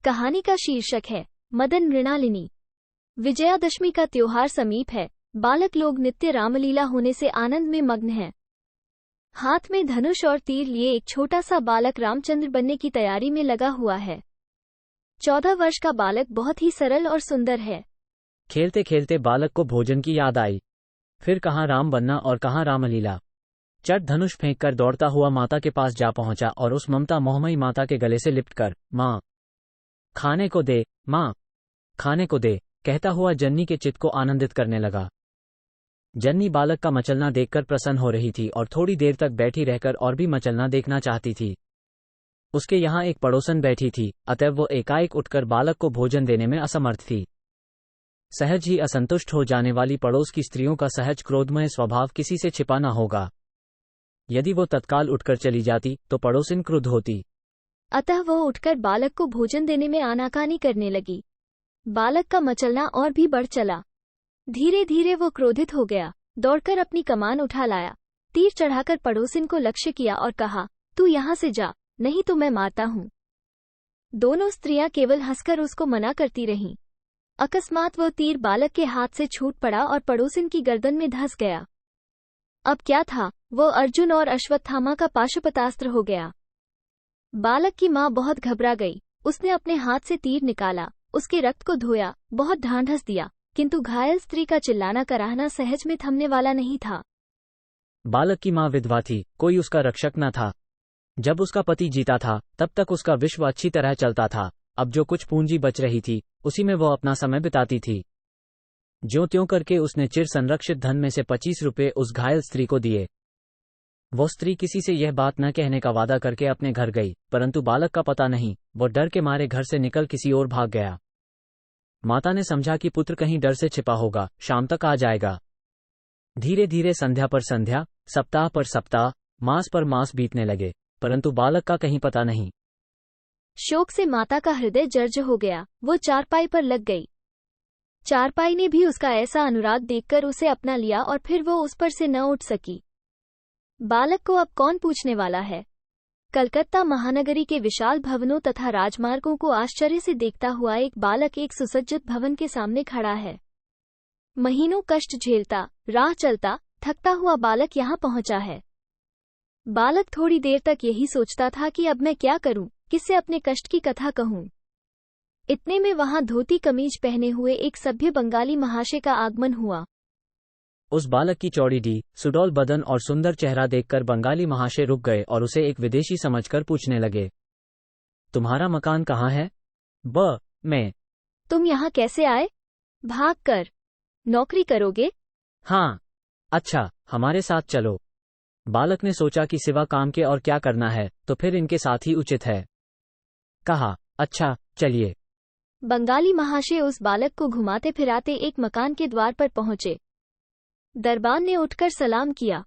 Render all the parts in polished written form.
कहानी का शीर्षक है मदन मृणालिनी। विजयादशमी का त्योहार समीप है। बालक लोग नित्य रामलीला होने से आनंद में मग्न हैं। हाथ में धनुष और तीर लिए एक छोटा सा बालक रामचंद्र बनने की तैयारी में लगा हुआ है। 14 वर्ष का बालक बहुत ही सरल और सुंदर है। खेलते खेलते बालक को भोजन की याद आई। फिर कहाँ राम बनना और कहाँ रामलीला। चट धनुष फेंक कर दौड़ता हुआ माता के पास जा पहुंचा और उस ममता मोहमयी माता के गले से लिपटकर माँ खाने को दे, माँ खाने को दे कहता हुआ जन्नी के चित्त को आनंदित करने लगा। जन्नी बालक का मचलना देखकर प्रसन्न हो रही थी और थोड़ी देर तक बैठी रहकर और भी मचलना देखना चाहती थी। उसके यहाँ एक पड़ोसन बैठी थी, अतः वो एकाएक उठकर बालक को भोजन देने में असमर्थ थी। सहज ही असंतुष्ट हो जाने वाली पड़ोस की स्त्रियों का सहज क्रोधमय स्वभाव किसी से छिपा न होगा। यदि वो तत्काल उठकर चली जाती तो पड़ोसिन क्रुद्ध होती। अतः वो उठकर बालक को भोजन देने में आनाकानी करने लगी। बालक का मचलना और भी बढ़ चला। धीरे धीरे वो क्रोधित हो गया। दौड़कर अपनी कमान उठा लाया, तीर चढ़ाकर पड़ोसिन को लक्ष्य किया और कहा, तू यहाँ से जा, नहीं तो मैं मारता हूँ। दोनों स्त्रियां केवल हंसकर उसको मना करती रहीं। अकस्मात वो तीर बालक के हाथ से छूट पड़ा और पड़ोसिन की गर्दन में धंस गया। अब क्या था, वो अर्जुन और अश्वत्थामा का पाशुपतास्त्र हो गया। बालक की माँ बहुत घबरा गई। उसने अपने हाथ से तीर निकाला, उसके रक्त को धोया, बहुत ढांढस दिया, किंतु घायल स्त्री का चिल्लाना कराहना सहज में थमने वाला नहीं था। बालक की माँ विधवा थी, कोई उसका रक्षक न था। जब उसका पति जीता था तब तक उसका विश्व अच्छी तरह चलता था। अब जो कुछ पूंजी बच रही थी उसी में वो अपना समय बिताती थी। ज्यों त्यों करके उसने चिर संरक्षित धन में से 25 रुपये उस घायल स्त्री को दिए। वो स्त्री किसी से यह बात न कहने का वादा करके अपने घर गई, परंतु बालक का पता नहीं। वो डर के मारे घर से निकल किसी ओर भाग गया। माता ने समझा कि पुत्र कहीं डर से छिपा होगा, शाम तक आ जाएगा। धीरे धीरे संध्या पर संध्या, सप्ताह पर सप्ताह, मास पर मास बीतने लगे, परंतु बालक का कहीं पता नहीं। शोक से माता का हृदय जर्जर हो गया। वो चारपाई पर लग गई। चारपाई ने भी उसका ऐसा अनुराग देखकर उसे अपना लिया और फिर वो उस पर से न उठ सकी। बालक को अब कौन पूछने वाला है। कलकत्ता महानगरी के विशाल भवनों तथा राजमार्गों को आश्चर्य से देखता हुआ एक बालक एक सुसज्जित भवन के सामने खड़ा है। महीनों कष्ट झेलता, राह चलता, थकता हुआ बालक यहाँ पहुंचा है। बालक थोड़ी देर तक यही सोचता था कि अब मैं क्या करूं, किससे अपने कष्ट की कथा कहूं। इतने में वहां धोती कमीज पहने हुए एक सभ्य बंगाली महाशय का आगमन हुआ। उस बालक की चौड़ी डी, सुडौल बदन और सुंदर चेहरा देखकर बंगाली महाशय रुक गए और उसे एक विदेशी समझकर पूछने लगे, तुम्हारा मकान कहाँ है? मैं। तुम यहाँ कैसे आए? भाग कर। नौकरी करोगे? हाँ। अच्छा, हमारे साथ चलो। बालक ने सोचा कि सिवा काम के और क्या करना है, तो फिर इनके साथ ही उचित है। कहा, अच्छा चलिए। बंगाली महाशय उस बालक को घुमाते फिराते एक मकान के द्वार पर पहुंचे। दरबान ने उठकर सलाम किया।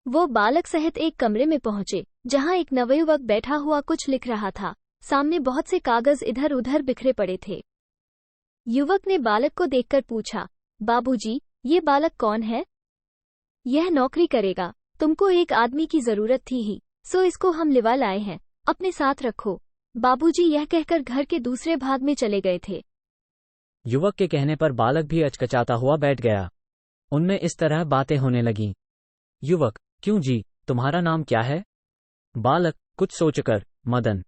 वो बालक सहित एक कमरे में पहुंचे, जहां एक नवयुवक बैठा हुआ कुछ लिख रहा था। सामने बहुत से कागज इधर उधर बिखरे पड़े थे। युवक ने बालक को देखकर पूछा, बाबूजी, ये बालक कौन है? यह नौकरी करेगा। तुमको एक आदमी की जरूरत थी ही, सो इसको हम लिवा लाए हैं, अपने साथ रखो। बाबूजी यह कहकर घर के दूसरे भाग में चले गए थे। युवक के कहने पर बालक भी अचकचाता हुआ बैठ गया। उनमें इस तरह बातें होने लगीं। युवक, क्यों जी, तुम्हारा नाम क्या है? बालक, कुछ सोचकर, मदन।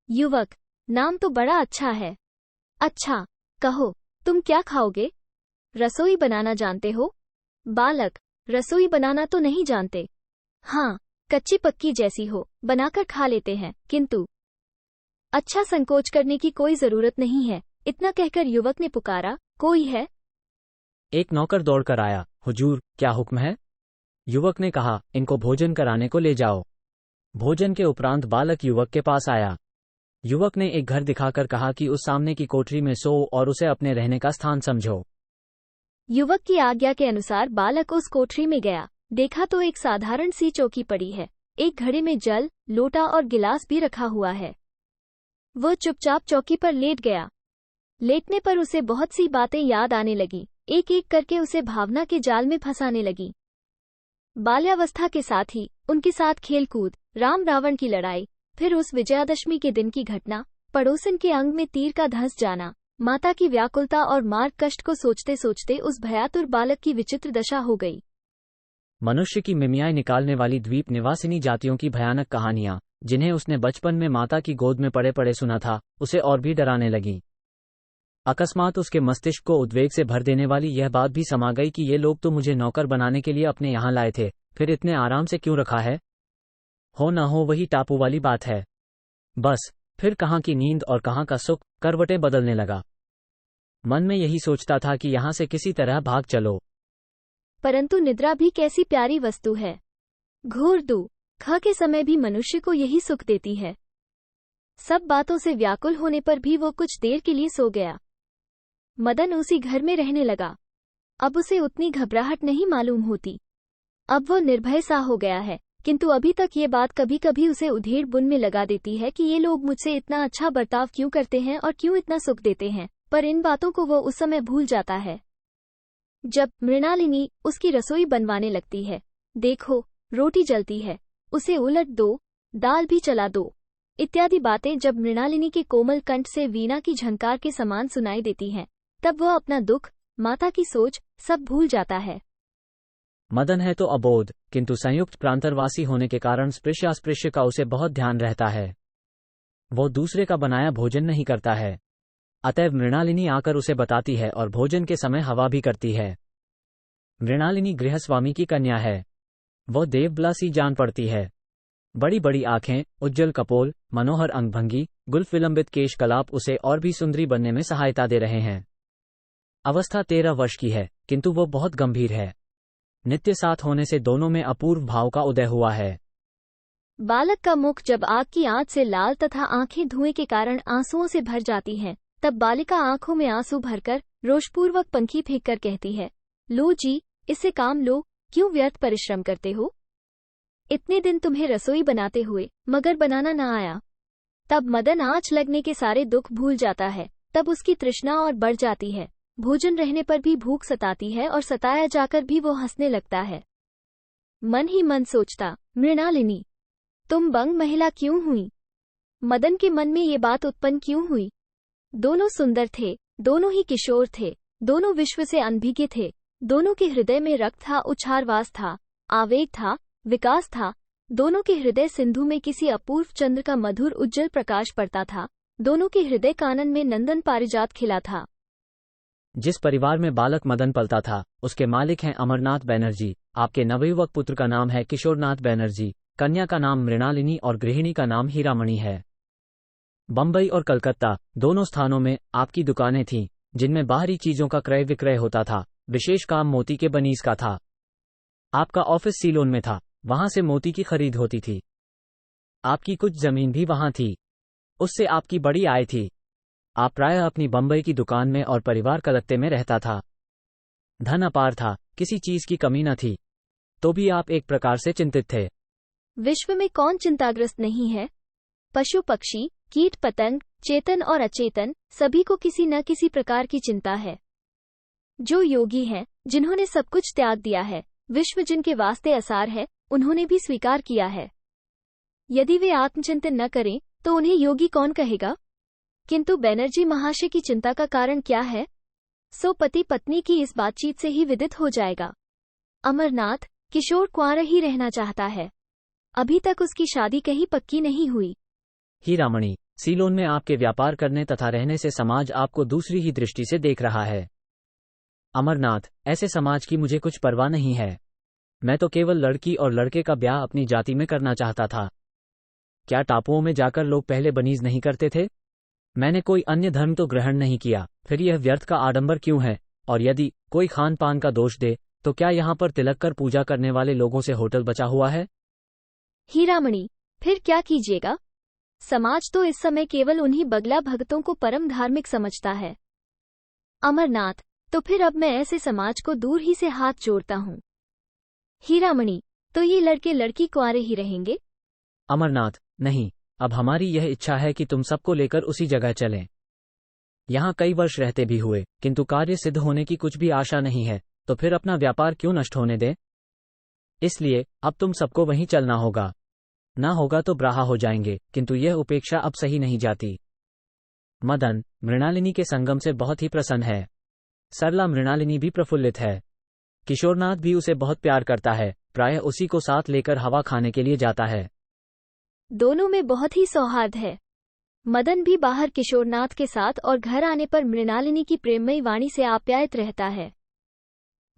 युवक, नाम तो बड़ा अच्छा है। अच्छा, कहो, तुम क्या खाओगे? रसोई बनाना जानते हो? बालक, रसोई बनाना तो नहीं जानते। हाँ, कच्ची पक्की जैसी हो, बनाकर खा लेते हैं, किंतु। अच्छा, संकोच करने की कोई जरूरत नहीं है। इतना कहकर युवक ने पुकारा, कोई है? एक नौकर दौड़कर आया। हुजूर, क्या हुक्म है? युवक ने कहा, इनको भोजन कराने को ले जाओ। भोजन के उपरांत बालक युवक के पास आया। युवक ने एक घर दिखाकर कहा कि उस सामने की कोठरी में सो और उसे अपने रहने का स्थान समझो। युवक की आज्ञा के अनुसार बालक उस कोठरी में गया। देखा तो एक साधारण सी चौकी पड़ी है। एक घड़े में जल, लोटा और गिलास भी रखा हुआ है। वो चुपचाप चौकी पर लेट गया। लेटने पर उसे बहुत सी बातें याद आने लगी। एक एक करके उसे भावना के जाल में फंसाने लगी। बाल्यावस्था के साथ ही उनके साथ खेलकूद, राम रावण की लड़ाई, फिर उस विजयादशमी के दिन की घटना, पड़ोसन के अंग में तीर का धंस जाना, माता की व्याकुलता और मार्ग कष्ट को सोचते सोचते उस भयातुर बालक की विचित्र दशा हो गई। मनुष्य की मिमियाई निकालने वाली द्वीप निवासिनी जातियों की भयानक कहानियां, जिन्हें उसने बचपन में माता की गोद में पड़े पड़े सुना था, उसे और भी डराने लगी। अकस्मात उसके मस्तिष्क को उद्वेग से भर देने वाली यह बात भी समा गई कि ये लोग तो मुझे नौकर बनाने के लिए अपने यहाँ लाए थे, फिर इतने आराम से क्यों रखा है? हो न हो वही टापू वाली बात है। बस, फिर कहाँ की नींद और कहाँ का सुख, करवटें बदलने लगा। मन में यही सोचता था कि यहाँ से किसी तरह भाग चलो। परंतु निद्रा भी कैसी प्यारी वस्तु है। घोर दुख के समय भी मनुष्य को यही सुख देती है। सब बातों से व्याकुल होने पर भी वो कुछ देर के लिए सो गया। मदन उसी घर में रहने लगा। अब उसे उतनी घबराहट नहीं मालूम होती। अब वो निर्भय सा हो गया है, किंतु अभी तक ये बात कभी कभी उसे उधेड़ बुन में लगा देती है कि ये लोग मुझसे इतना अच्छा बर्ताव क्यों करते हैं और क्यों इतना सुख देते हैं, पर इन बातों को वो उस समय भूल जाता है जब मृणालिनी उसकी रसोई बनवाने लगती है। देखो, रोटी जलती है, उसे उलट दो, दाल भी चला दो, इत्यादि बातें जब मृणालिनी के कोमल कंठ से वीणा की झंकार के समान सुनाई देती हैं, तब वह अपना दुख, माता की सोच, सब भूल जाता है। मदन है तो अबोध, किंतु संयुक्त प्रांतरवासी होने के कारण स्पृश्यास्पृश्य का उसे बहुत ध्यान रहता है। वो दूसरे का बनाया भोजन नहीं करता है। अतएव मृणालिनी आकर उसे बताती है और भोजन के समय हवा भी करती है। मृणालिनी गृहस्वामी की कन्या है। वो देवबला सी जान पड़ती है। बड़ी बड़ी आंखें, उज्ज्वल कपोल, मनोहर अंगभंगी, गुल्फ विलंबित केश कलाप उसे और भी सुंदरी बनने में सहायता दे रहे हैं। अवस्था 13 वर्ष की है, किंतु वो बहुत गंभीर है। नित्य साथ होने से दोनों में अपूर्व भाव का उदय हुआ है। बालक का मुख जब आग की आंच से लाल तथा आंखें धुएं के कारण आंसुओं से भर जाती हैं, तब बालिका आंखों में आंसू भरकर रोषपूर्वक पंखी फेंककर कहती है, लो जी, इससे काम लो, क्यों व्यर्थ परिश्रम करते हो? इतने दिन तुम्हें रसोई बनाते हुए मगर बनाना न आया। तब मदन आंच लगने के सारे दुख भूल जाता है। तब उसकी तृष्णा और बढ़ जाती है। भोजन रहने पर भी भूख सताती है और सताया जाकर भी वो हंसने लगता है। मन ही मन सोचता, मृणालिनी, तुम बंग महिला क्यों हुई? मदन के मन में ये बात उत्पन्न क्यों हुई? दोनों सुंदर थे, दोनों ही किशोर थे, दोनों विश्व से अनभिज्ञ थे, दोनों के हृदय में रक्त था, उच्छारवास था, आवेग था, विकास था, दोनों के हृदय सिंधु में किसी अपूर्व चंद्र का मधुर उज्जवल प्रकाश पड़ता था, दोनों के हृदय कानन में नंदन पारिजात खिला था। जिस परिवार में बालक मदन पलता था, उसके मालिक हैं अमरनाथ बैनर्जी। आपके नवयुवक पुत्र का नाम है किशोरनाथ बैनर्जी, कन्या का नाम मृणालिनी और गृहिणी का नाम हीरामणि है। बंबई और कलकत्ता दोनों स्थानों में आपकी दुकानें थीं, जिनमें बाहरी चीजों का क्रय विक्रय होता था। विशेष काम मोती के बनीज का था। आपका ऑफिस सीलोन में था, वहां से मोती की खरीद होती थी। आपकी कुछ जमीन भी वहां थी, उससे आपकी बड़ी आय थी। आप प्रायः अपनी बंबई की दुकान में और परिवार कलकत्ते में रहता था। धन अपार था, किसी चीज की कमी न थी, तो भी आप एक प्रकार से चिंतित थे। विश्व में कौन चिंताग्रस्त नहीं है? पशु पक्षी, कीट पतंग, चेतन और अचेतन, सभी को किसी न किसी प्रकार की चिंता है। जो योगी हैं, जिन्होंने सब कुछ त्याग दिया है, विश्व जिनके वास्ते असार है, उन्होंने भी स्वीकार किया है। यदि वे आत्मचिंतन न करें तो उन्हें योगी कौन कहेगा? किंतु बैनर्जी महाशय की चिंता का कारण क्या है? सो पति पत्नी की इस बातचीत से ही विदित हो जाएगा। अमरनाथ किशोर कुंवारा ही रहना चाहता है। अभी तक उसकी शादी कहीं पक्की नहीं हुई। हीरामणि, सीलोन में आपके व्यापार करने तथा रहने से समाज आपको दूसरी ही दृष्टि से देख रहा है। अमरनाथ, ऐसे समाज की मुझे कुछ परवाह नहीं है। मैं तो केवल लड़की और लड़के का ब्याह अपनी जाति में करना चाहता था। क्या टापुओं में जाकर लोग पहले बनीज नहीं करते थे? मैंने कोई अन्य धर्म तो ग्रहण नहीं किया, फिर यह व्यर्थ का आडंबर क्यों है? और यदि कोई खान पान का दोष दे तो क्या यहाँ पर तिलक कर पूजा करने वाले लोगों से होटल बचा हुआ है? हीरामणि, फिर क्या कीजिएगा? समाज तो इस समय केवल उन्हीं बगला भगतों को परम धार्मिक समझता है। अमरनाथ, तो फिर अब मैं ऐसे समाज को दूर ही से हाथ जोड़ता हूँ। हीरामणि, तो ये लड़के लड़की कुंवारे ही रहेंगे? अमरनाथ, नहीं, अब हमारी यह इच्छा है कि तुम सबको लेकर उसी जगह चलें। यहाँ कई वर्ष रहते भी हुए, किंतु कार्य सिद्ध होने की कुछ भी आशा नहीं है, तो फिर अपना व्यापार क्यों नष्ट होने दें? इसलिए अब तुम सबको वहीं चलना होगा। ना होगा तो ब्राहा हो जाएंगे, किंतु यह उपेक्षा अब सही नहीं जाती। मदन मृणालिनी के संगम से बहुत ही प्रसन्न है। सरला मृणालिनी भी प्रफुल्लित है। किशोरनाथ भी उसे बहुत प्यार करता है, प्रायः उसी को साथ लेकर हवा खाने के लिए जाता है। दोनों में बहुत ही सौहार्द है। मदन भी बाहर किशोरनाथ के साथ और घर आने पर मृणालिनी की प्रेममयी वाणी से आप्यायित रहता है।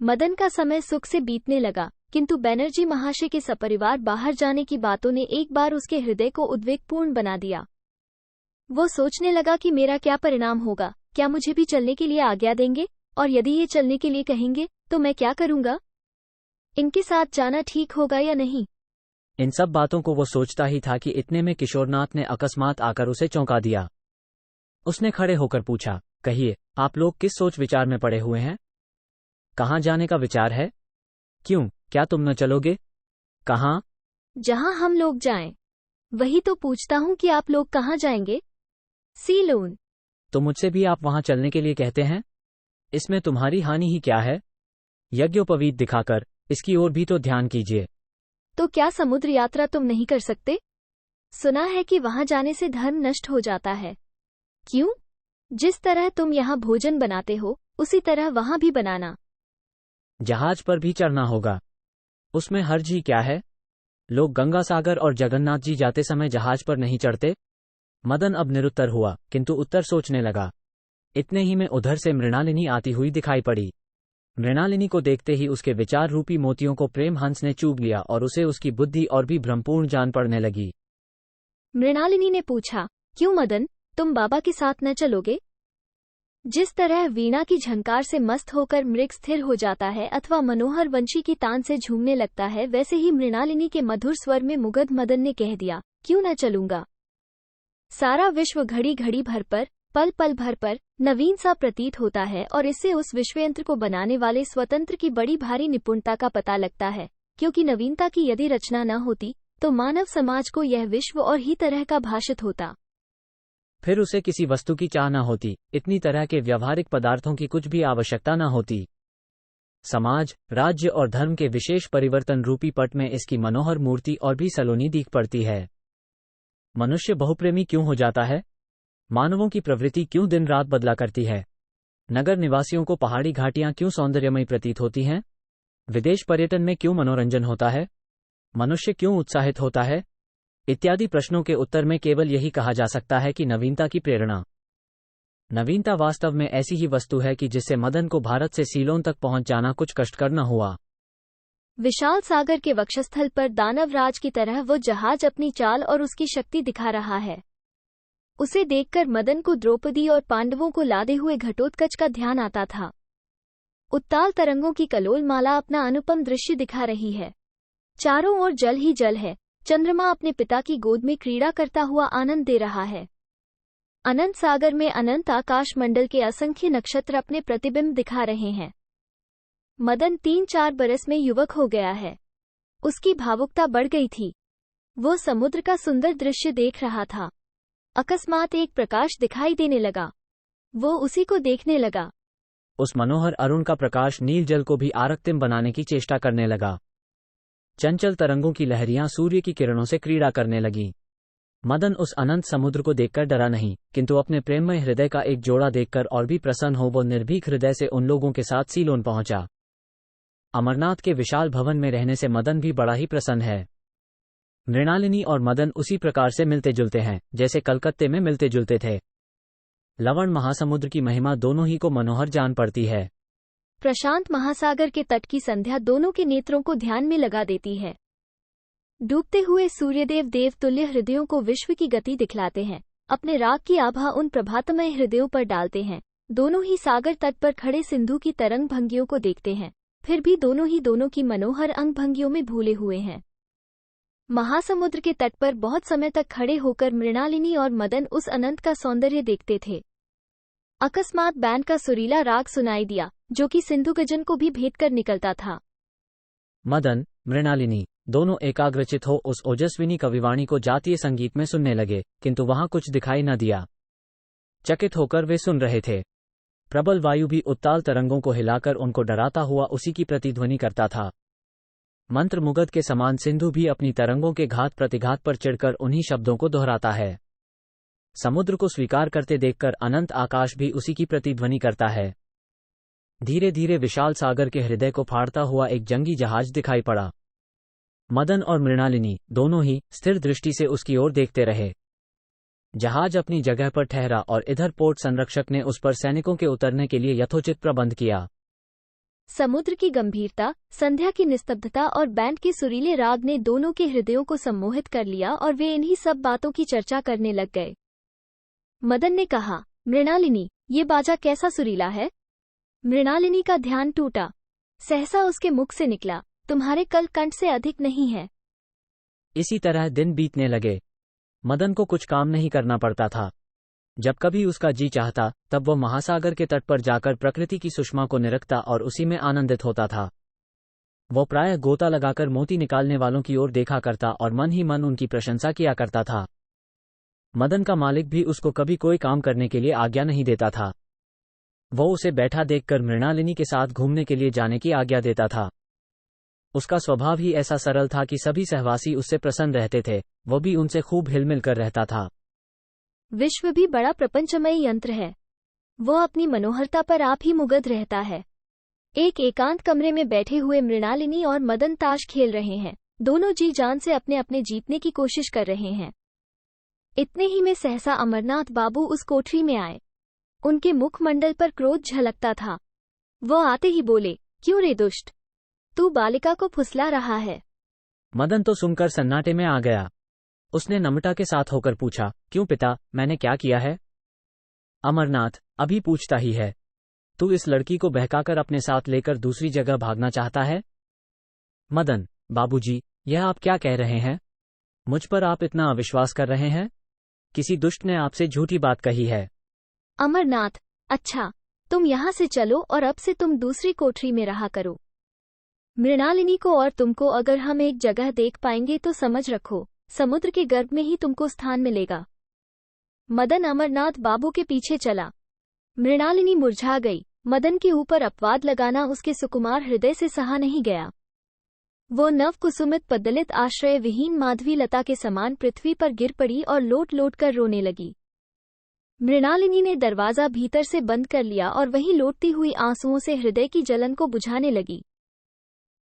मदन का समय सुख से बीतने लगा, किंतु बैनर्जी महाशय के सपरिवार बाहर जाने की बातों ने एक बार उसके हृदय को उद्वेगपूर्ण बना दिया। वो सोचने लगा कि मेरा क्या परिणाम होगा, क्या मुझे भी चलने के लिए आज्ञा देंगे, और यदि ये चलने के लिए कहेंगे तो मैं क्या करूंगा? इनके साथ जाना ठीक होगा या नहीं? इन सब बातों को वो सोचता ही था कि इतने में किशोरनाथ ने अकस्मात आकर उसे चौंका दिया। उसने खड़े होकर पूछा, कहिए, आप लोग किस सोच विचार में पड़े हुए हैं? कहाँ जाने का विचार है? क्यों, क्या तुम न चलोगे? कहाँ? जहां हम लोग जाएं। वही तो पूछता हूं कि आप लोग कहाँ जाएंगे? सीलोन। तो मुझसे भी आप वहां चलने के लिए कहते हैं? इसमें तुम्हारी हानि ही क्या है? यज्ञोपवीत दिखाकर इसकी ओर भी तो ध्यान कीजिए। तो क्या समुद्र यात्रा तुम नहीं कर सकते? सुना है कि वहां जाने से धर्म नष्ट हो जाता है। क्यों? जिस तरह तुम यहाँ भोजन बनाते हो, उसी तरह वहां भी बनाना। जहाज पर भी चढ़ना होगा। उसमें हर्ज ही क्या है? लोग गंगा सागर और जगन्नाथ जी जाते समय जहाज पर नहीं चढ़ते? मदन अब निरुत्तर हुआ, किंतु उत्तर सोचने लगा। इतने ही में उधर से मृणालिनी आती हुई दिखाई पड़ी। मृणालिनी को देखते ही उसके विचार रूपी मोतियों को प्रेम हंस ने चूब लिया और उसे उसकी बुद्धि और भी भ्रमपूर्ण जान पड़ने लगी। मृणालिनी ने पूछा, क्यों मदन, तुम बाबा के साथ न चलोगे? जिस तरह वीणा की झंकार से मस्त होकर मृग स्थिर हो जाता है अथवा मनोहर वंशी की तान से झूमने लगता है, वैसे ही मृणालिनी के मधुर स्वर में मुग्ध मदन ने कह दिया, क्यों न चलूंगा। सारा विश्व घड़ी घड़ी भर पर, पल पल भर पर नवीन सा प्रतीत होता है और इससे उस विश्वयंत्र को बनाने वाले स्वतंत्र की बड़ी भारी निपुणता का पता लगता है, क्योंकि नवीनता की यदि रचना न होती तो मानव समाज को यह विश्व और ही तरह का भाषित होता। फिर उसे किसी वस्तु की चाह न होती, इतनी तरह के व्यावहारिक पदार्थों की कुछ भी आवश्यकता न होती। समाज, राज्य और धर्म के विशेष परिवर्तन रूपी पट में इसकी मनोहर मूर्ति और भी सलोनी दिख पड़ती है। मनुष्य बहुप्रेमी क्यों हो जाता है? मानवों की प्रवृत्ति क्यों दिन रात बदला करती है? नगर निवासियों को पहाड़ी घाटियां क्यों सौंदर्यमयी प्रतीत होती हैं? विदेश पर्यटन में क्यों मनोरंजन होता है? मनुष्य क्यों उत्साहित होता है? इत्यादि प्रश्नों के उत्तर में केवल यही कहा जा सकता है कि नवीनता की प्रेरणा। नवीनता वास्तव में ऐसी ही वस्तु है कि जिससे मदन को भारत से सीलोन तक पहुंच जाना कुछ कष्टकर न हुआ। विशाल सागर के वक्षस्थल पर दानवराज की तरह वो जहाज अपनी चाल और उसकी शक्ति दिखा रहा है। उसे देखकर मदन को द्रौपदी और पांडवों को लादे हुए घटोत्कच का ध्यान आता था। उत्ताल तरंगों की कलोल माला अपना अनुपम दृश्य दिखा रही है। चारों ओर जल ही जल है। चंद्रमा अपने पिता की गोद में क्रीड़ा करता हुआ आनंद दे रहा है। अनंत सागर में अनंत आकाश मंडल के असंख्य नक्षत्र अपने प्रतिबिंब दिखा रहे हैं। मदन 3-4 बरस में युवक हो गया है। उसकी भावुकता बढ़ गई थी। वो समुद्र का सुंदर दृश्य देख रहा था। अकस्मात एक प्रकाश दिखाई देने लगा। वो उसी को देखने लगा। उस मनोहर अरुण का प्रकाश नील जल को भी आरक्तिम बनाने की चेष्टा करने लगा। चंचल तरंगों की लहरियां सूर्य की किरणों से क्रीड़ा करने लगीं। मदन उस अनंत समुद्र को देखकर डरा नहीं, किंतु अपने प्रेममय हृदय का एक जोड़ा देखकर और भी प्रसन्न हो वो निर्भीक हृदय से उन लोगों के साथ सीलोन पहुंचा। अमरनाथ के विशाल भवन में रहने से मदन भी बड़ा ही प्रसन्न है। मृणालिनी और मदन उसी प्रकार से मिलते जुलते हैं जैसे कलकत्ते में मिलते जुलते थे। लवण महासमुद्र की महिमा दोनों ही को मनोहर जान पड़ती है। प्रशांत महासागर के तट की संध्या दोनों के नेत्रों को ध्यान में लगा देती है। डूबते हुए सूर्यदेव देवतुल्य हृदयों को विश्व की गति दिखलाते हैं। अपने राग की आभा उन प्रभातमय हृदयों पर डालते हैं। दोनों ही सागर तट पर खड़े सिंधु की तरंग भंगियों को देखते हैं, फिर भी दोनों ही दोनों की मनोहर अंग भंगियों में भूले हुए हैं। महासमुद्र के तट पर बहुत समय तक खड़े होकर मृणालिनी और मदन उस अनंत का सौंदर्य देखते थे। अकस्मात बैंड का सुरीला राग सुनाई दिया, जो कि सिंधु गजन को भी भेद कर निकलता था। मदन, मृणालिनी दोनों एकाग्रचित हो उस ओजस्विनी कविवाणी को जातीय संगीत में सुनने लगे, किंतु वहां कुछ दिखाई न दिया। चकित होकर वे सुन रहे थे। प्रबल वायु भी उत्ताल तरंगों को हिलाकर उनको डराता हुआ उसी की प्रतिध्वनि करता था। मंत्र मुगध के समान सिंधु भी अपनी तरंगों के घात प्रतिघात पर चिढ़कर उन्हीं शब्दों को दोहराता है। समुद्र को स्वीकार करते देखकर अनंत आकाश भी उसी की प्रतिध्वनि करता है। धीरे धीरे विशाल सागर के हृदय को फाड़ता हुआ एक जंगी जहाज दिखाई पड़ा। मदन और मृणालिनी दोनों ही स्थिर दृष्टि से उसकी ओर देखते रहे। जहाज अपनी जगह पर ठहरा और इधर पोर्ट संरक्षक ने उस पर सैनिकों के उतरने के लिए यथोचित प्रबंध किया। समुद्र की गंभीरता, संध्या की निस्तब्धता और बैंड के सुरीले राग ने दोनों के हृदयों को सम्मोहित कर लिया और वे इन्हीं सब बातों की चर्चा करने लग गए। मदन ने कहा, मृणालिनी, ये बाजा कैसा सुरीला है। मृणालिनी का ध्यान टूटा। सहसा उसके मुख से निकला, तुम्हारे कल कंठ से अधिक नहीं है। इसी तरह दिन बीतने लगे। मदन को कुछ काम नहीं करना पड़ता था। जब कभी उसका जी चाहता तब वह महासागर के तट पर जाकर प्रकृति की सुषमा को निरखता और उसी में आनंदित होता था। वो प्रायः गोता लगाकर मोती निकालने वालों की ओर देखा करता और मन ही मन उनकी प्रशंसा किया करता था। मदन का मालिक भी उसको कभी कोई काम करने के लिए आज्ञा नहीं देता था। वो उसे बैठा देखकर मृणालिनी के साथ घूमने के लिए जाने की आज्ञा देता था। उसका स्वभाव ही ऐसा सरल था कि सभी सहवासी उससे प्रसन्न रहते थे। वो भी उनसे खूब हिलमिल कर रहता था। विश्व भी बड़ा प्रपंचमय यंत्र है। वो अपनी मनोहरता पर आप ही मुग्ध रहता है। एक एकांत कमरे में बैठे हुए मृणालिनी और मदन ताश खेल रहे हैं। दोनों जी जान से अपने अपने जीतने की कोशिश कर रहे हैं। इतने ही में सहसा अमरनाथ बाबू उस कोठरी में आए। उनके मुखमंडल पर क्रोध झलकता था। वो आते ही बोले, क्यों रे दुष्ट, तू बालिका को फुसला रहा है। मदन तो सुनकर सन्नाटे में आ गया। उसने नम्रता के साथ होकर पूछा, क्यों पिता, मैंने क्या किया है। अमरनाथ, अभी पूछता ही है। तू इस लड़की को बहकाकर अपने साथ लेकर दूसरी जगह भागना चाहता है। मदन, बाबूजी, यह आप क्या कह रहे हैं। मुझ पर आप इतना अविश्वास कर रहे हैं। किसी दुष्ट ने आपसे झूठी बात कही है। अमरनाथ, अच्छा, तुम यहाँ से चलो और अब से तुम दूसरी कोठरी में रहा करो। मृणालिनी को और तुमको अगर हम एक जगह देख पाएंगे तो समझ रखो, समुद्र के गर्भ में ही तुमको स्थान मिलेगा। मदन अमरनाथ बाबू के पीछे चला। मृणालिनी मुरझा गई। मदन के ऊपर अपवाद लगाना उसके सुकुमार हृदय से सहा नहीं गया। वो नव कुसुमित पद्दलित आश्रय विहीन माधवी लता के समान पृथ्वी पर गिर पड़ी और लोट लोट कर रोने लगी। मृणालिनी ने दरवाजा भीतर से बंद कर लिया और वहीं लौटती हुई आंसुओं से हृदय की जलन को बुझाने लगी।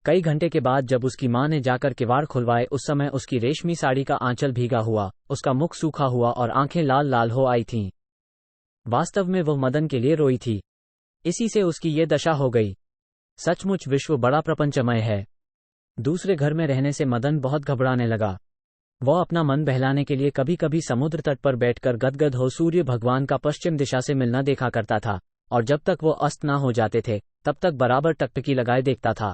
कई घंटे के बाद जब उसकी मां ने जाकर किवाड़ खुलवाए, उस समय उसकी रेशमी साड़ी का आंचल भीगा हुआ, उसका मुख सूखा हुआ और आंखें लाल लाल हो आई थीं। वास्तव में वह मदन के लिए रोई थी। इसी से उसकी ये दशा हो गई। सचमुच विश्व बड़ा प्रपंचमय है। दूसरे घर में रहने से मदन बहुत घबराने लगा। वह अपना मन बहलाने के लिए कभी कभी समुद्र तट पर बैठकर गदगद हो सूर्य भगवान का पश्चिम दिशा से मिलना देखा करता था, और जब तक वो अस्त न हो जाते थे तब तक बराबर टकटकी लगाए देखता था।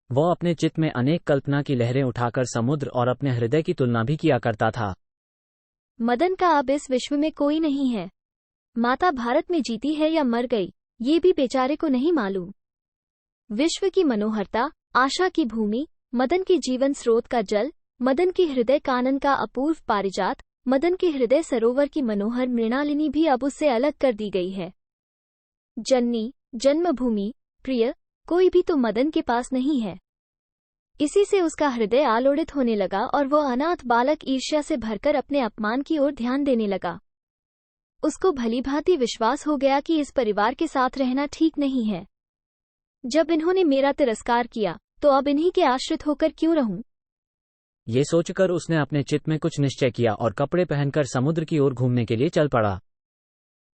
वह अपने चित्त में अनेक कल्पना की लहरें उठाकर समुद्र और अपने हृदय की तुलना भी किया करता था। मदन का अब इस विश्व में कोई नहीं है। माता भारत में जीती है या मर गई, ये भी बेचारे को नहीं मालूम। विश्व की मनोहरता, आशा की भूमि, मदन के जीवन स्रोत का जल, मदन के हृदय कानन का अपूर्व पारिजात, मदन के हृदय सरोवर की मनोहर मृणालिनी भी अब उससे अलग कर दी गई है। जननी, जन्मभूमि, प्रिय, कोई भी तो मदन के पास नहीं है। इसी से उसका हृदय आलोड़ित होने लगा और वो अनाथ बालक ईर्ष्या से भरकर अपने अपमान की ओर ध्यान देने लगा। उसको भलीभांति विश्वास हो गया कि इस परिवार के साथ रहना ठीक नहीं है। जब इन्होंने मेरा तिरस्कार किया तो अब इन्हीं के आश्रित होकर क्यों रहूं। ये सोचकर उसने अपने चित्त में कुछ निश्चय किया और कपड़े पहनकर समुद्र की ओर घूमने के लिए चल पड़ा।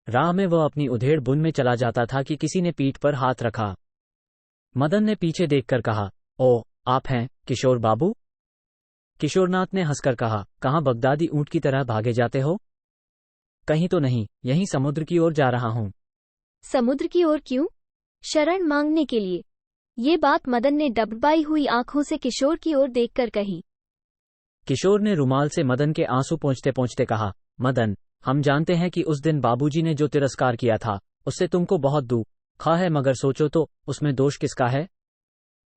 राह में वह अपनी उधेड़ बुन में चला जाता था कि किसी ने पीठ पर हाथ रखा। मदन ने पीछे देखकर कहा, ओ, आप हैं किशोर बाबू। किशोरनाथ ने हंसकर कहा, कहाँ बगदादी ऊंट की तरह भागे जाते हो। कहीं तो नहीं, यहीं समुद्र की ओर जा रहा हूं। समुद्र की ओर क्यों। शरण मांगने के लिए। ये बात मदन ने डबडबाई हुई आंखों से किशोर की ओर देखकर कही। किशोर ने रुमाल से मदन के आंसू पोंछते पोंछते कहा, मदन, हम जानते हैं कि उस दिन बाबूजी ने जो तिरस्कार किया था उससे तुमको बहुत दुख है, मगर सोचो तो उसमें दोष किसका है।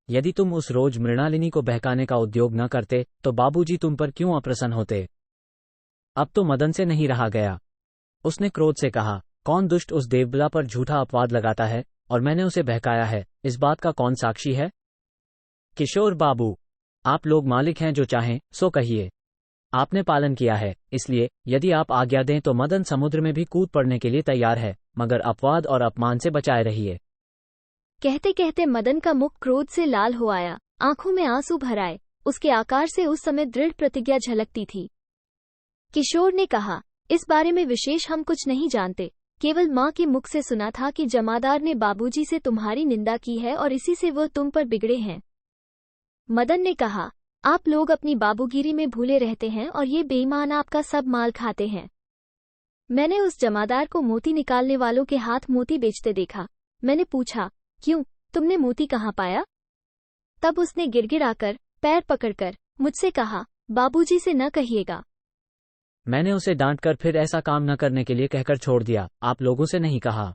यदि तुम उस रोज मृणालिनी को बहकाने का उद्योग न करते तो बाबूजी तुम पर क्यों अप्रसन्न होते। अब तो मदन से नहीं रहा गया। उसने क्रोध से कहा, कौन दुष्ट उस देवबला पर झूठा अपवाद लगाता है और मैंने उसे बहकाया है, इस बात का कौन साक्षी है। किशोर बाबू, आप लोग मालिक हैं, जो चाहें सो कहिए। आपने पालन किया है, इसलिए यदि आप आज्ञा दें तो मदन समुद्र में भी कूद पड़ने के लिए तैयार है, मगर अपवाद और अपमान से बचाए रहिए। कहते कहते मदन का मुख क्रोध से लाल हो आया, आंखों में आंसू भर आए। उसके आकार से उस समय दृढ़ प्रतिज्ञा झलकती थी। किशोर ने कहा, इस बारे में विशेष हम कुछ नहीं जानते, केवल माँ के मुख से सुना था कि जमादार ने बाबूजी से तुम्हारी निंदा की है और इसी से वह तुम पर बिगड़े हैं। मदन ने कहा, आप लोग अपनी बाबूगिरी में भूले रहते हैं और ये बेईमान आपका सब माल खाते हैं। मैंने उस जमादार को मोती निकालने वालों के हाथ मोती बेचते देखा। मैंने पूछा, क्यों, तुमने मोती कहाँ पाया? तब उसने गिड़गिड़ाकर पैर पकड़कर मुझसे कहा, बाबूजी से न कहिएगा। मैंने उसे डांटकर फिर ऐसा काम न करने के लिए कहकर छोड़ दिया, आप लोगों से नहीं कहा।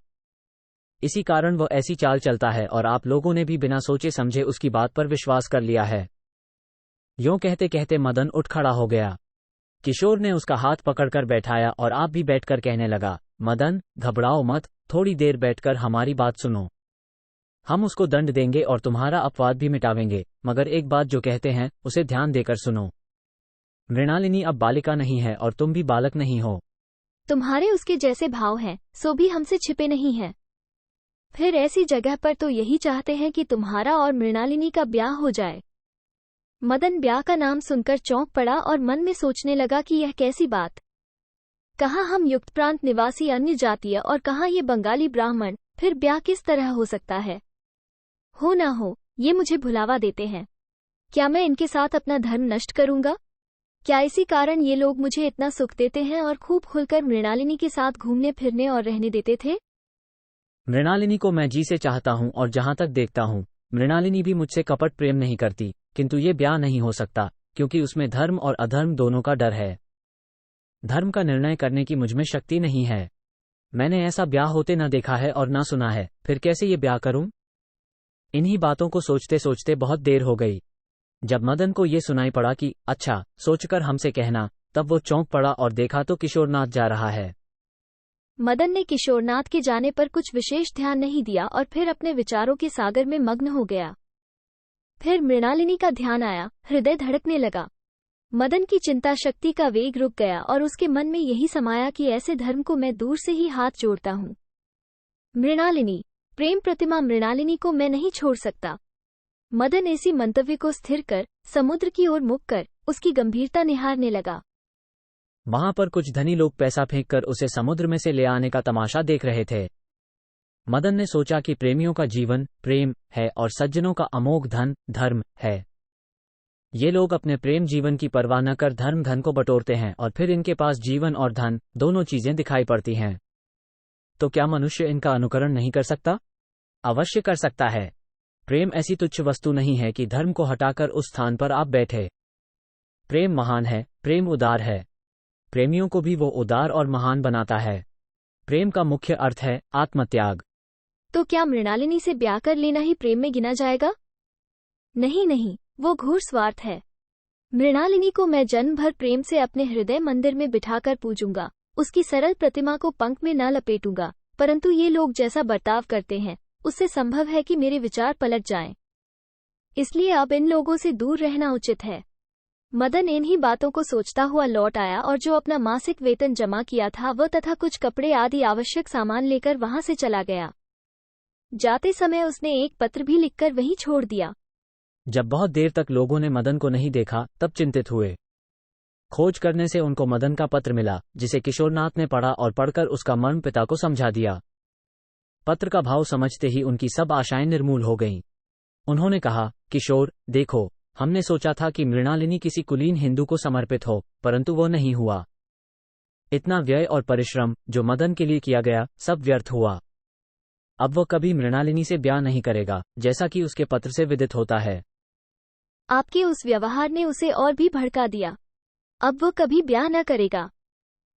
इसी कारण वह ऐसी चाल चलता है और आप लोगों ने भी बिना सोचे समझे उसकी बात पर विश्वास कर लिया है। यूं कहते कहते मदन उठ खड़ा हो गया। किशोर ने उसका हाथ पकड़कर बैठाया और आप भी बैठकर कहने लगा, मदन, घबराओ मत, थोड़ी देर बैठकर हमारी बात सुनो। हम उसको दंड देंगे और तुम्हारा अपवाद भी मिटावेंगे, मगर एक बात जो कहते हैं उसे ध्यान देकर सुनो। मृणालिनी अब बालिका नहीं है और तुम भी बालक नहीं हो। तुम्हारे उसके जैसे भाव हैं, सो भी हमसे छिपे नहीं हैं। फिर ऐसी जगह पर तो यही चाहते हैं कि तुम्हारा और मृणालिनी का ब्याह हो जाए। मदन ब्याह का नाम सुनकर चौंक पड़ा और मन में सोचने लगा कि यह कैसी बात। कहाँ हम युक्त प्रांत निवासी अन्य जातीय और कहाँ ये बंगाली ब्राह्मण, फिर ब्याह किस तरह हो सकता है? हो ना हो, ये मुझे भुलावा देते हैं। क्या मैं इनके साथ अपना धर्म नष्ट करूंगा? क्या इसी कारण ये लोग मुझे इतना सुख देते हैं और खूब खुलकर मृणालिनी के साथ घूमने फिरने और रहने देते थे? मृणालिनी को मैं जी से चाहता हूं और जहां तक देखता हूं, मृणालिनी भी मुझसे कपट प्रेम नहीं करती, किंतु ये ब्याह नहीं हो सकता क्योंकि उसमें धर्म और अधर्म दोनों का डर है। धर्म का निर्णय करने की मुझमें शक्ति नहीं है। मैंने ऐसा ब्याह होते न देखा है और न सुना है, फिर कैसे ये ब्याह करूं? इन्हीं बातों को सोचते सोचते बहुत देर हो गई। जब मदन को ये सुनाई पड़ा कि अच्छा, सोचकर हमसे कहना, तब वो चौंक पड़ा और देखा तो किशोरनाथ जा रहा है। मदन ने किशोरनाथ के जाने पर कुछ विशेष ध्यान नहीं दिया और फिर अपने विचारों के सागर में मग्न हो गया। फिर मृणालिनी का ध्यान आया, हृदय धड़कने लगा। मदन की चिंता शक्ति का वेग रुक गया और उसके मन में यही समाया कि ऐसे धर्म को मैं दूर से ही हाथ जोड़ता हूँ। मृणालिनी, प्रेम प्रतिमा मृणालिनी को मैं नहीं छोड़ सकता। मदन ऐसी मंतव्य को स्थिर कर समुद्र की ओर मुख कर उसकी गंभीरता निहारने लगा। वहां पर कुछ धनी लोग पैसा फेंककर उसे समुद्र में से ले आने का तमाशा देख रहे थे। मदन ने सोचा कि प्रेमियों का जीवन प्रेम है और सज्जनों का अमोघ धन धर्म है। ये लोग अपने प्रेम जीवन की परवाह न कर धर्म धन को बटोरते हैं और फिर इनके पास जीवन और धन दोनों चीजें दिखाई पड़ती हैं। तो क्या मनुष्य इनका अनुकरण नहीं कर सकता? अवश्य कर सकता है। प्रेम ऐसी तुच्छ वस्तु नहीं है कि धर्म को हटाकर उस स्थान पर आप बैठे। प्रेम महान है, प्रेम उदार है। प्रेमियों को भी वो उदार और महान बनाता है। प्रेम का मुख्य अर्थ है आत्मत्याग। तो क्या मृणालिनी से ब्याह कर लेना ही प्रेम में गिना जाएगा? नहीं नहीं, वो घोर स्वार्थ है। मृणालिनी को मैं जन्म भर प्रेम से अपने हृदय मंदिर में बिठाकर पूजूंगा, उसकी सरल प्रतिमा को पंख में न लपेटूंगा, परंतु ये लोग जैसा बर्ताव करते हैं उससे संभव है कि मेरे विचार पलट जाएं। इसलिए अब इन लोगों से दूर रहना उचित है। मदन इन्हीं बातों को सोचता हुआ लौट आया और जो अपना मासिक वेतन जमा किया था वह तथा कुछ कपड़े आदि आवश्यक सामान लेकर वहां से चला गया। जाते समय उसने एक पत्र भी लिखकर वहीं छोड़ दिया। जब बहुत देर तक लोगों ने मदन को नहीं देखा तब चिंतित हुए। खोज करने से उनको मदन का पत्र मिला, जिसे किशोरनाथ ने पढ़ा और पढ़कर उसका मर्म पिता को समझा दिया। पत्र का भाव समझते ही उनकी सब आशाएं निर्मूल हो गईं। उन्होंने कहा, किशोर देखो, हमने सोचा था कि मृणालिनी किसी कुलीन हिंदू को समर्पित हो, परंतु वो नहीं हुआ। इतना व्यय और परिश्रम जो मदन के लिए किया गया सब व्यर्थ हुआ। अब वो कभी मृणालिनी से ब्याह नहीं करेगा, जैसा कि उसके पत्र से विदित होता है। आपके उस व्यवहार ने उसे और भी भड़का दिया। अब वो कभी ब्याह न करेगा।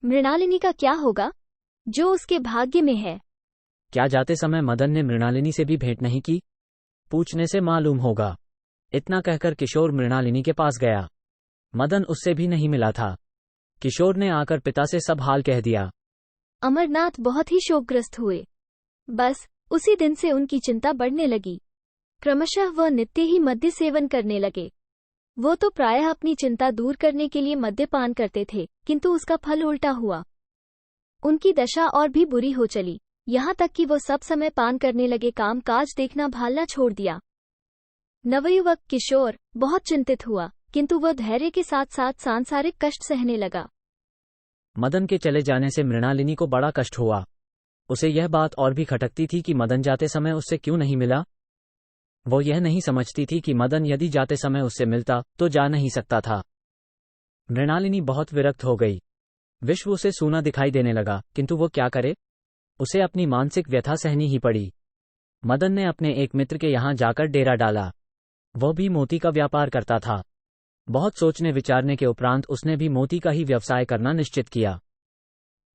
मृणालिनी का क्या होगा? जो उसके भाग्य में है। क्या जाते समय मदन ने मृणालिनी से भी भेंट नहीं की? पूछने से मालूम होगा। इतना कहकर किशोर मृणालिनी के पास गया। मदन उससे भी नहीं मिला था। किशोर ने आकर पिता से सब हाल कह दिया। अमरनाथ बहुत ही शोकग्रस्त हुए। बस उसी दिन से उनकी चिंता बढ़ने लगी। क्रमशः वह नित्य ही मद्य सेवन करने लगे। वो तो प्रायः अपनी चिंता दूर करने के लिए मद्यपान करते थे, किंतु उसका फल उल्टा हुआ। उनकी दशा और भी बुरी हो चली, यहाँ तक कि वो सब समय पान करने लगे, काम काज देखना भालना छोड़ दिया। नवयुवक किशोर बहुत चिंतित हुआ, किंतु वह धैर्य के साथ साथ सांसारिक कष्ट सहने लगा। मदन के चले जाने से मृणालिनी को बड़ा कष्ट हुआ। उसे यह बात और भी खटकती थी कि मदन जाते समय उससे क्यों नहीं मिला। वो यह नहीं समझती थी कि मदन यदि जाते समय उससे मिलता तो जा नहीं सकता था। मृणालिनी बहुत विरक्त हो गई। विश्व उसे सूना दिखाई देने लगा, किंतु वो क्या करे। उसे अपनी मानसिक व्यथा सहनी ही पड़ी। मदन ने अपने एक मित्र के यहाँ जाकर डेरा डाला। वह भी मोती का व्यापार करता था। बहुत सोचने विचारने के उपरांत उसने भी मोती का ही व्यवसाय करना निश्चित किया।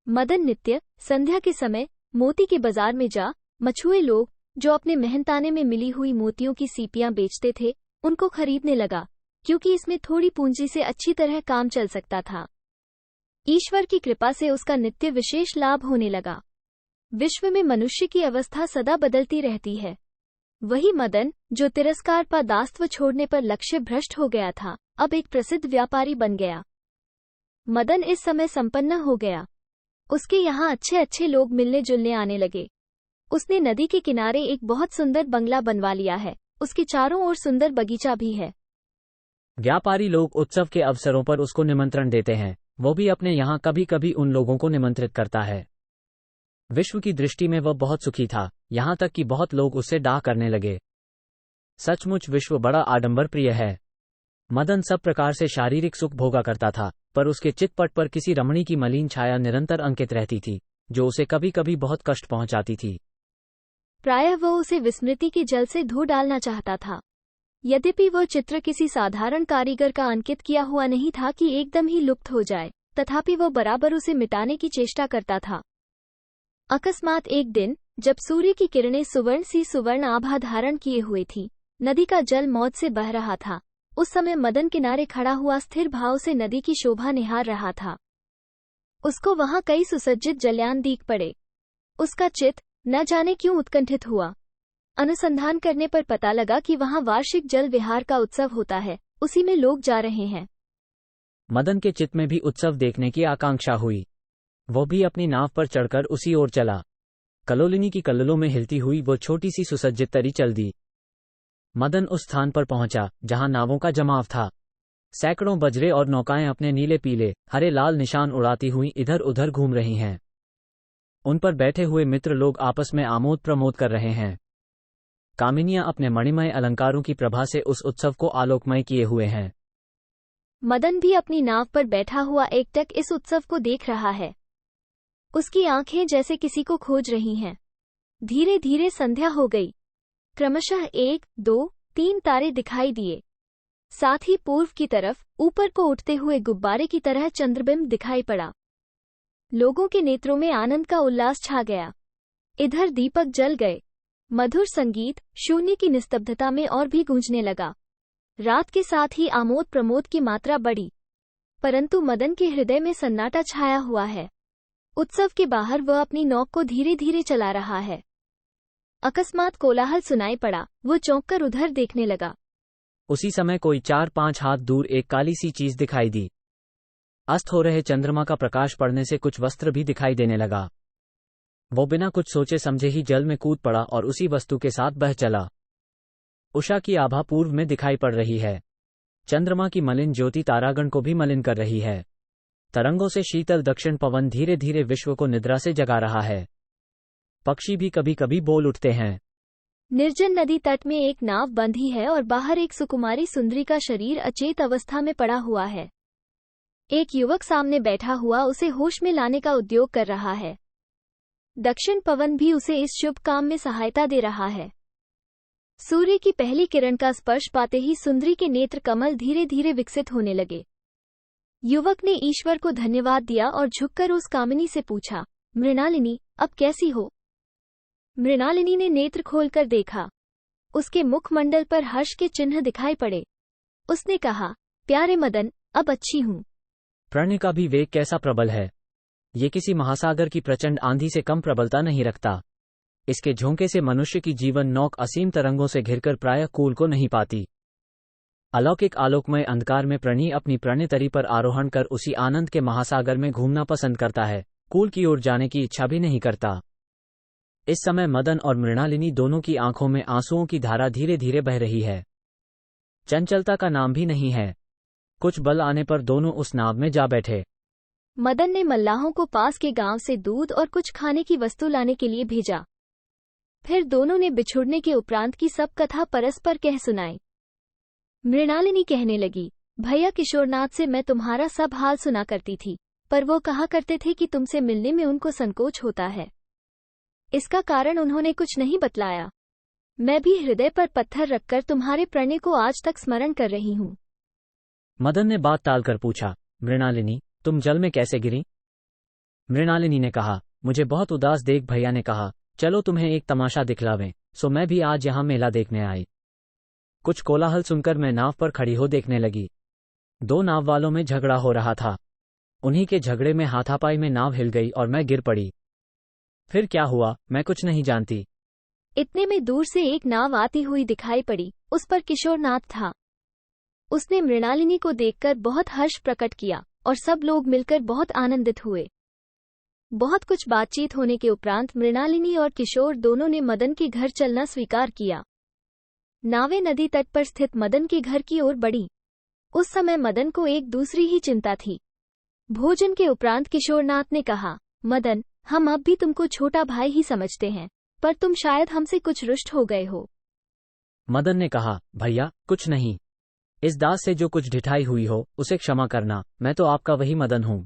मदन नित्य संध्या के समय मोती के बाजार में जा मछुए लोग जो अपने मेहनताने में मिली हुई मोतियों की सीपियां बेचते थे उनको खरीदने लगा, क्योंकि इसमें थोड़ी पूंजी से अच्छी तरह काम चल सकता था। ईश्वर की कृपा से उसका नित्य विशेष लाभ होने लगा। विश्व में मनुष्य की अवस्था सदा बदलती रहती है। वही मदन जो तिरस्कार पर दासत्व छोड़ने पर लक्ष्य भ्रष्ट हो गया था, अब एक प्रसिद्ध व्यापारी बन गया। मदन इस समय संपन्न हो गया। उसके यहाँ अच्छे अच्छे लोग मिलने जुलने आने लगे। उसने नदी के किनारे एक बहुत सुंदर बंगला बनवा लिया है। उसके चारों ओर सुंदर बगीचा भी है। व्यापारी लोग उत्सव के अवसरों पर उसको निमंत्रण देते हैं। वो भी अपने यहाँ कभी कभी उन लोगों को निमंत्रित करता है। विश्व की दृष्टि में वह बहुत सुखी था, यहाँ तक कि बहुत लोग उससे डाह करने लगे। सचमुच विश्व बड़ा आडंबर प्रिय है। मदन सब प्रकार से शारीरिक सुख भोगा करता था, पर उसके चितपट पर किसी रमणी की मलिन छाया निरंतर अंकित रहती थी, जो उसे कभी कभी बहुत कष्ट पहुंचाती थी। प्रायः वह उसे विस्मृति के जल से धो डालना चाहता था। यद्यपि वह चित्र किसी साधारण कारीगर का अंकित किया हुआ नहीं था कि एकदम ही लुप्त हो जाए, तथापि वह बराबर उसे मिटाने की चेष्टा करता था। अकस्मात एक दिन, जब सूर्य की किरणें सुवर्ण सी सुवर्ण आभा धारण किए हुए थी, नदी का जल मौज से बह रहा था, उस समय मदन किनारे खड़ा हुआ स्थिर भाव से नदी की शोभा निहार रहा था। उसको वहां कई सुसज्जित जलयान दीख पड़े। उसका चित्त न जाने क्यों उत्कंठित हुआ। अनुसंधान करने पर पता लगा कि वहां वार्षिक जल विहार का उत्सव होता है, उसी में लोग जा रहे हैं। मदन के चित्त में भी उत्सव देखने की आकांक्षा हुई। वो भी अपनी नाव पर चढ़कर उसी ओर चला। कलोलिनी की कल्लोलों में हिलती हुई वो छोटी सी सुसज्जित तरी चल दी। मदन उस स्थान पर पहुंचा जहां नावों का जमाव था। सैकड़ों बजरे और नौकाएं अपने नीले पीले हरे लाल निशान उड़ाती हुई इधर उधर घूम रही हैं। उन पर बैठे हुए मित्र लोग आपस में आमोद प्रमोद कर रहे हैं। कामिनियां अपने मणिमय अलंकारों की प्रभा से उस उत्सव को आलोकमय किए हुए हैं। मदन भी अपनी नाव पर बैठा हुआ एकटक इस उत्सव को देख रहा है। उसकी आंखें जैसे किसी को खोज रही हैं। धीरे धीरे संध्या हो गई। क्रमशः 1, 2, 3 तारे दिखाई दिए। साथ ही पूर्व की तरफ ऊपर को उठते हुए गुब्बारे की तरह चंद्रबिंब दिखाई पड़ा। लोगों के नेत्रों में आनंद का उल्लास छा गया। इधर दीपक जल गए। मधुर संगीत शून्य की निस्तब्धता में और भी गूंजने लगा। रात के साथ ही आमोद प्रमोद की मात्रा बढ़ी, परंतु मदन के हृदय में सन्नाटा छाया हुआ है। उत्सव के बाहर वह अपनी नौक को धीरे धीरे चला रहा है। अकस्मात कोलाहल सुनाई पड़ा। वो चौंककर उधर देखने लगा। उसी समय कोई 4-5 हाथ दूर एक काली सी चीज दिखाई दी। अस्त हो रहे चंद्रमा का प्रकाश पड़ने से कुछ वस्त्र भी दिखाई देने लगा। वो बिना कुछ सोचे समझे ही जल में कूद पड़ा और उसी वस्तु के साथ बह चला। उषा की आभा पूर्व में दिखाई पड़ रही है। चंद्रमा की मलिन ज्योति तारागण को भी मलिन कर रही है। तरंगों से शीतल दक्षिण पवन धीरे धीरे विश्व को निद्रा से जगा रहा है। पक्षी भी कभी कभी बोल उठते हैं। निर्जन नदी तट में एक नाव बंधी है और बाहर एक सुकुमारी सुंदरी का शरीर अचेत अवस्था में पड़ा हुआ है। एक युवक सामने बैठा हुआ उसे होश में लाने का उद्योग कर रहा है। दक्षिण पवन भी उसे इस शुभ काम में सहायता दे रहा है। सूर्य की पहली किरण का स्पर्श पाते ही सुंदरी के नेत्र कमल धीरे धीरे विकसित होने लगे। युवक ने ईश्वर को धन्यवाद दिया और झुककर उस कामिनी से पूछा, मृणालिनी, अब कैसी हो? मृणालिनी ने नेत्र खोलकर देखा। उसके मुखमंडल पर हर्ष के चिन्ह दिखाई पड़े। उसने कहा, प्यारे मदन, अब अच्छी हूँ। प्रणय का भी वेग कैसा प्रबल है। ये किसी महासागर की प्रचंड आंधी से कम प्रबलता नहीं रखता। इसके झोंके से मनुष्य की जीवन नौक असीम तरंगों से घिरकर प्रायः कूल को नहीं पाती। अलौकिक आलोकमय अंधकार में प्रणीय अपनी प्रणयतरी पर आरोहण कर उसी आनंद के महासागर में घूमना पसंद करता है, कूल की ओर जाने की इच्छा भी नहीं करता। इस समय मदन और मृणालिनी दोनों की आंखों में आंसुओं की धारा धीरे धीरे बह रही है। चंचलता का नाम भी नहीं है। कुछ बल आने पर दोनों उस नाव में जा बैठे। मदन ने मल्लाहों को पास के गांव से दूध और कुछ खाने की वस्तु लाने के लिए भेजा। फिर दोनों ने बिछुड़ने के उपरांत की सब कथा परस्पर कह सुनाई। मृणालिनी कहने लगी, भैया किशोरनाथ से मैं तुम्हारा सब हाल सुना करती थी, पर वो कहा करते थे कि तुमसे मिलने में उनको संकोच होता है। इसका कारण उन्होंने कुछ नहीं बतलाया। मैं भी हृदय पर पत्थर रखकर तुम्हारे प्रणय को आज तक स्मरण कर रही हूँ। मदन ने बात टालकर पूछा, मृणालिनी, तुम जल में कैसे गिरी? मृणालिनी ने कहा, मुझे बहुत उदास देख भैया ने कहा, चलो तुम्हें एक तमाशा दिखलावें, सो मैं भी आज यहाँ मेला देखने आई। कुछ कोलाहल सुनकर मैं नाव पर खड़ी हो देखने लगी। दो नाव वालों में झगड़ा हो रहा था। उन्हीं के झगड़े में हाथापाई में नाव हिल गई और मैं गिर पड़ी। फिर क्या हुआ मैं कुछ नहीं जानती। इतने में दूर से एक नाव आती हुई दिखाई पड़ी। उस पर किशोरनाथ था। उसने मृणालिनी को देखकर बहुत हर्ष प्रकट किया और सब लोग मिलकर बहुत आनंदित हुए। बहुत कुछ बातचीत होने के उपरांत मृणालिनी और किशोर दोनों ने मदन के घर चलना स्वीकार किया। नावें नदी तट पर स्थित मदन के घर की ओर बढ़ी। उस समय मदन को एक दूसरी ही चिंता थी। भोजन के उपरांत किशोरनाथ ने कहा, मदन, हम अब भी तुमको छोटा भाई ही समझते हैं, पर तुम शायद हमसे कुछ रुष्ट हो गए हो। मदन ने कहा, भैया कुछ नहीं। इस दास से जो कुछ ढिठाई हुई हो उसे क्षमा करना, मैं तो आपका वही मदन हूँ।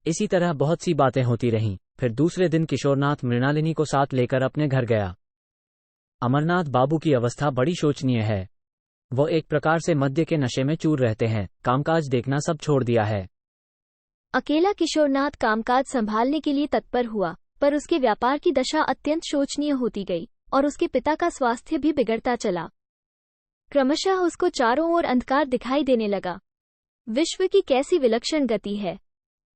इसी तरह बहुत सी बातें होती रहीं। फिर दूसरे दिन किशोरनाथ मृणालिनी को साथ लेकर अपने घर गया। अमरनाथ बाबू की अवस्था बड़ी शोचनीय है। वो एक प्रकार से मद्य के नशे में चूर रहते हैं, कामकाज देखना सब छोड़ दिया है। अकेला किशोरनाथ कामकाज संभालने के लिए तत्पर हुआ, पर उसके व्यापार की दशा अत्यंत शोचनीय होती गई और उसके पिता का स्वास्थ्य भी बिगड़ता चला। क्रमशः उसको चारों ओर अंधकार दिखाई देने लगा। विश्व की कैसी विलक्षण गति है।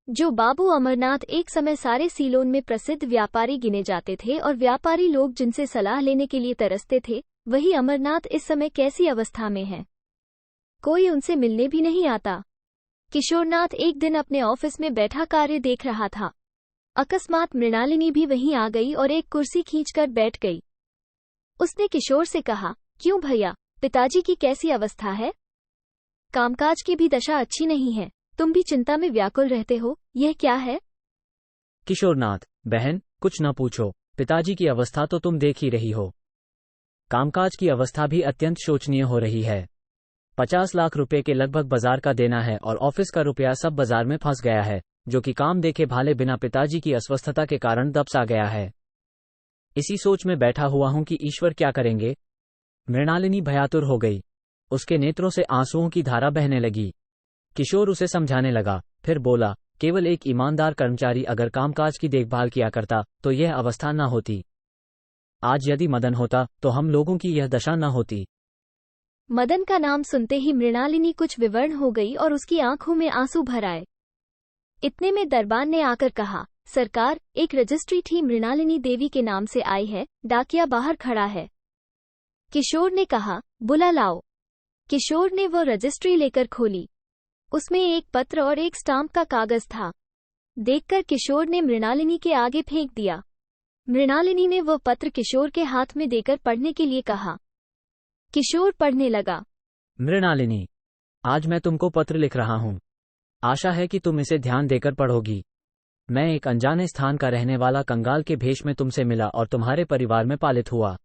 जो बाबू अमरनाथ एक समय सारे सीलोन में प्रसिद्ध व्यापारी गिने जाते थे और व्यापारी लोग जिनसे सलाह लेने के लिए तरसते थे, वही अमरनाथ इस समय कैसी अवस्था में है। कोई उनसे मिलने भी नहीं आता। किशोरनाथ एक दिन अपने ऑफिस में बैठा कार्य देख रहा था। अकस्मात मृणालिनी भी वहीं आ गई और एक कुर्सी खींचकर बैठ गई। उसने किशोर से कहा, क्यों भैया, पिताजी की कैसी अवस्था है? कामकाज की भी दशा अच्छी नहीं है, तुम भी चिंता में व्याकुल रहते हो, यह क्या है? किशोरनाथ, बहन, कुछ न पूछो, पिताजी की अवस्था तो तुम देख ही रही हो। कामकाज की अवस्था भी अत्यंत शोचनीय हो रही है। 50 लाख रुपए के लगभग बाजार का देना है और ऑफिस का रुपया सब बाजार में फंस गया है, जो कि काम देखे भाले बिना पिताजी की अस्वस्थता के कारण दबसा गया है। इसी सोच में बैठा हुआ हूं कि ईश्वर क्या करेंगे। मृणालिनी भयातुर हो गई। उसके नेत्रों से आंसुओं की धारा बहने लगी। किशोर उसे समझाने लगा, फिर बोला, केवल एक ईमानदार कर्मचारी अगर कामकाज की देखभाल किया करता तो यह अवस्था न होती। आज यदि मदन होता तो हम लोगों की यह दशा न होती। मदन का नाम सुनते ही मृणालिनी कुछ विवर्ण हो गई और उसकी आंखों में आंसू भर आए। इतने में दरबान ने आकर कहा, सरकार, एक रजिस्ट्री थी मृणालिनी देवी के नाम से आई है, डाकिया बाहर खड़ा है। किशोर ने कहा, बुला लाओ। किशोर ने वो रजिस्ट्री लेकर खोली। उसमें एक पत्र और एक स्टाम्प का कागज था। देखकर किशोर ने मृणालिनी के आगे फेंक दिया। मृणालिनी ने वो पत्र किशोर के हाथ में देकर पढ़ने के लिए कहा। किशोर पढ़ने लगा। मृणालिनी, आज मैं तुमको पत्र लिख रहा हूं। आशा है कि तुम इसे ध्यान देकर पढ़ोगी। मैं एक अनजाने स्थान का रहने वाला कंगाल के भेष में तुमसे मिला और तुम्हारे परिवार में पालित हुआ।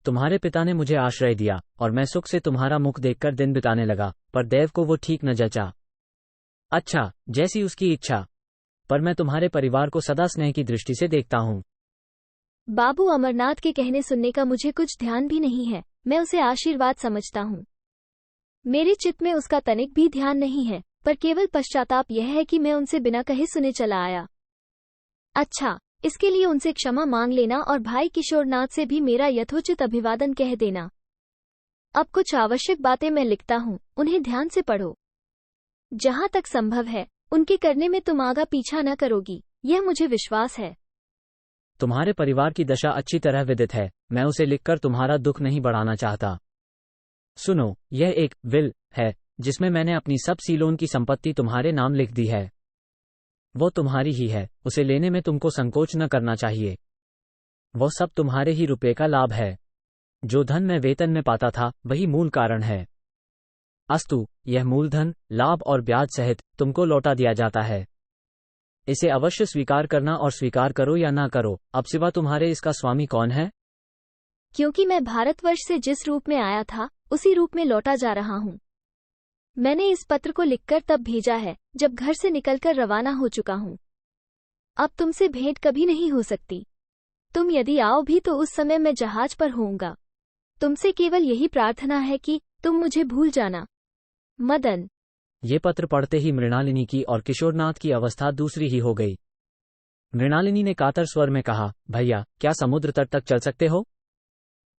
तुम्हारे पिता ने मुझे आश्रय दिया और मैं सुख से तुम्हारा मुख देखकर दिन बिताने लगा, पर देव को वो ठीक न जचा। अच्छा, जैसी उसकी इच्छा, पर मैं तुम्हारे परिवार को सदा स्नेह की दृष्टि से देखता हूँ। बाबू अमरनाथ के कहने सुनने का मुझे कुछ ध्यान भी नहीं है। मैं उसे आशीर्वाद समझता हूँ। मेरे चित्त में उसका तनिक भी ध्यान नहीं है, पर केवल पश्चाताप यह है कि मैं उनसे बिना कहे सुने चला आया। अच्छा, इसके लिए उनसे क्षमा मांग लेना और भाई किशोरनाथ से भी मेरा यथोचित अभिवादन कह देना। अब कुछ आवश्यक बातें मैं लिखता हूँ, उन्हें ध्यान से पढ़ो। जहाँ तक संभव है उनके करने में तुम आगा पीछा न करोगी, यह मुझे विश्वास है। तुम्हारे परिवार की दशा अच्छी तरह विदित है। मैं उसे लिखकर तुम्हारा दुख नहीं बढ़ाना चाहता। सुनो, यह एक विल है जिसमें मैंने अपनी सब सीलोन की संपत्ति तुम्हारे नाम लिख दी है। वो तुम्हारी ही है, उसे लेने में तुमको संकोच न करना चाहिए। वो सब तुम्हारे ही रुपए का लाभ है। जो धन मैं वेतन में पाता था वही मूल कारण है। अस्तु, यह मूलधन, लाभ और ब्याज सहित तुमको लौटा दिया जाता है। इसे अवश्य स्वीकार करना और स्वीकार करो या ना करो, अब सिवा तुम्हारे इसका स्वामी कौन है? क्योंकि मैं भारतवर्ष से जिस रूप में आया था उसी रूप में लौटा जा रहा हूँ। मैंने इस पत्र को लिखकर तब भेजा है जब घर से निकलकर रवाना हो चुका हूँ। अब तुमसे भेंट कभी नहीं हो सकती। तुम यदि आओ भी तो उस समय मैं जहाज पर होऊंगा। तुमसे केवल यही प्रार्थना है कि तुम मुझे भूल जाना। मदन। ये पत्र पढ़ते ही मृणालिनी की और किशोरनाथ की अवस्था दूसरी ही हो गई। मृणालिनी ने कातर स्वर में कहा, भैया, क्या समुद्र तट तक चल सकते हो?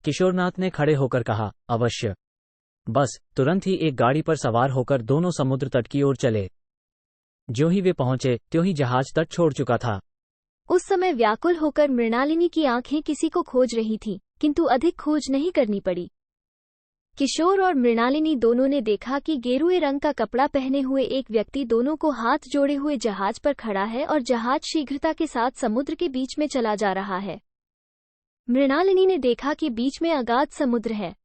किशोरनाथ ने खड़े होकर कहा, अवश्य। बस तुरंत ही एक गाड़ी पर सवार होकर दोनों समुद्र तट की ओर चले। ज्यों ही वे पहुंचे त्यों ही जहाज तट छोड़ चुका था। उस समय व्याकुल होकर मृणालिनी की आंखें किसी को खोज रही थीं, किंतु अधिक खोज नहीं करनी पड़ी। किशोर और मृणालिनी दोनों ने देखा कि गेरुए रंग का कपड़ा पहने हुए एक व्यक्ति दोनों को हाथ जोड़े हुए जहाज पर खड़ा है और जहाज शीघ्रता के साथ समुद्र के बीच में चला जा रहा है। मृणालिनी ने देखा कि बीच में अगाध समुद्र है।